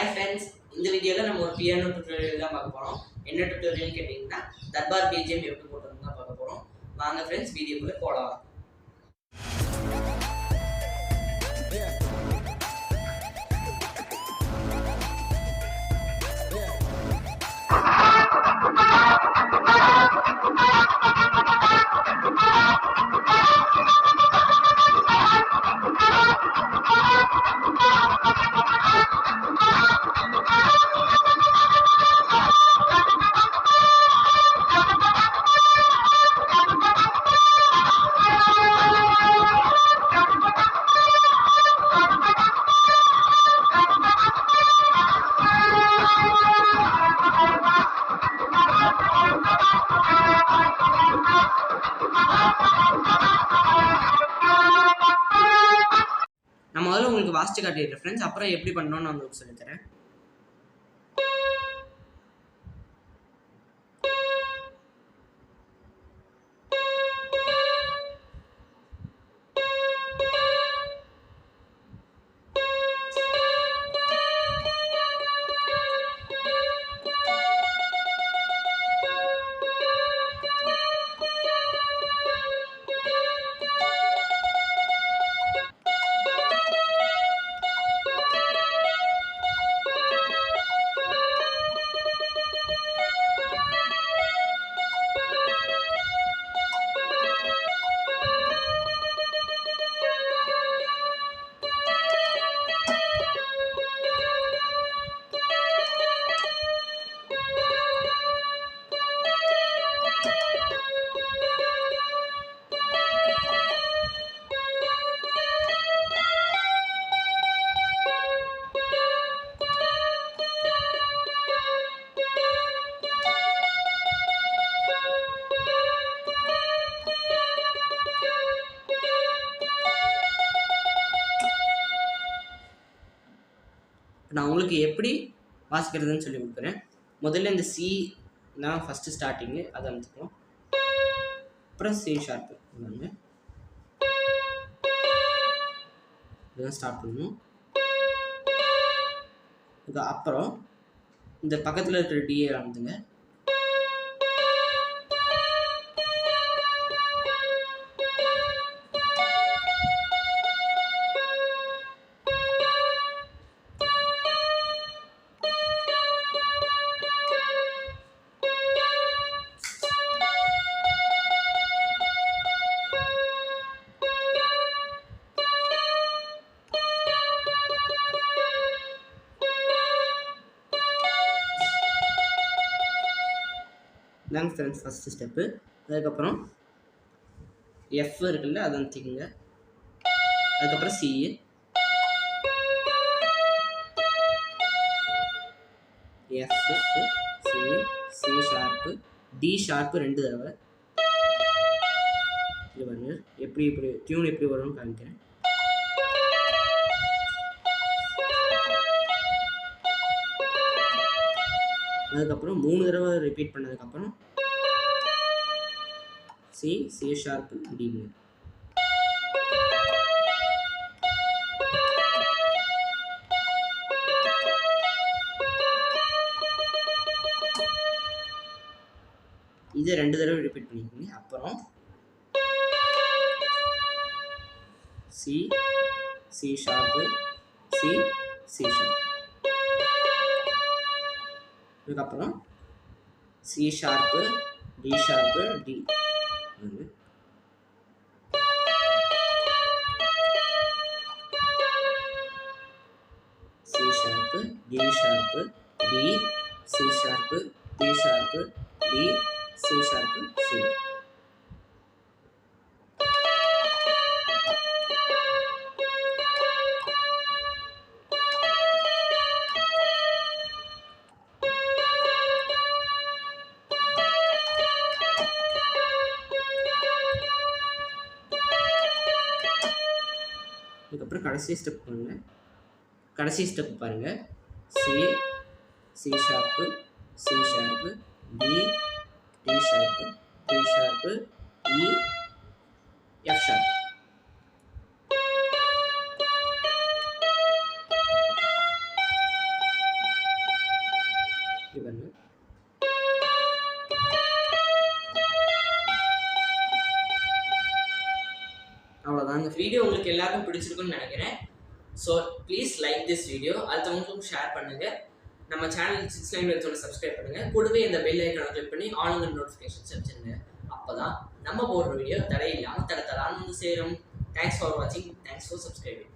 Hi friends, இந்த வீடியோல நம்ம ஒரு பியானோ டியூட்டோரியல் தான் பார்க்க போறோம். என்ன டியூட்டோரியல் கேட்டிங்கன்னா தர்பார் BGM எப்படி போடுறதுன்னு தான் பார்க்க போறோம். வாங்க ஃப்ரெண்ட்ஸ் வீடியோக்குள்ள போலாம். நான் முதல்ல உங்களுக்கு வாசிச்சு காட்டிடுறேன் ஃப்ரெண்ட்ஸ், அப்புறம் எப்படி பண்ணணும்னு நான் உங்களுக்கு சொல்லித்தரேன். நான் உங்களுக்கு எப்படி வாசிக்கிறதுன்னு சொல்லி கொடுக்குறேன். முதல்ல இந்த சி தான் ஃபஸ்ட்டு ஸ்டார்டிங்கு, அதை அமைச்சுக்கலாம். அப்புறம் சி ஷார்ப்பு இதுதான் ஸ்டார்ட் பண்ணணும். இது அப்புறம் இந்த பக்கத்தில் இருக்கிற டிஏ ஆனதுங்க. இதாங்க ஃப்ரெண்ட்ஸ் ஃபஸ்ட்டு ஸ்டெப்பு. அதுக்கப்புறம் எஃப் இருக்குல்ல, அதை அனுப்பிச்சிக்கோங்க. அதுக்கப்புறம் C, F, C, C sharp, D sharp 2 தடவை. இது பாருங்க எப்படி இப்படி டியூன் எப்படி வரும்னு காமிக்கிறேன். அதுக்கப்புறம் 3 தடவை ரிப்பீட் பண்ணதுக்கப்புறம் சி, சி ஷார்ப்பு, டிங்க. இதை 2 தடவை ரிப்பீட் பண்ணிக்கோங்க. அப்புறம் C, C sharp, C, C sharp. அதுக்கப்புறம் C sharp, D sharp, D. C sharp, D sharp, D, C sharp, D sharp, D, C sharp, C. அதுக்கப்புறம் கடைசி ஸ்டெப் பாருங்கள். கடைசி ஸ்டெப் பாருங்கள். C, C sharp, C sharp, D, D sharp, D sharp, E, F sharp. இந்த video உங்களுக்கு எல்லாருக்கும் பிடிச்சிருக்குன்னு நினைக்கிறேன். So please like this video, அடுத்தவங்களுக்கும் ஷேர் பண்ணுங்கள். நம்ம சேனல் ஜிட்ஸ் லைம்லைட் ஜோனை சப்ஸ்கிரைப் பண்ணுங்கள். கூடவே இந்த பெல் ஐக்கானை கிளிக் பண்ணி ஆளுங்க நோட்டிஃபிகேஷன்ஸ் வச்சுருங்க. அப்போ தான் நம்ம போடுற வீடியோ தடையில்லாமல் தரத்தரான்னு வந்து சேரும். தேங்க்ஸ் ஃபார் வாட்சிங். Thanks for subscribing.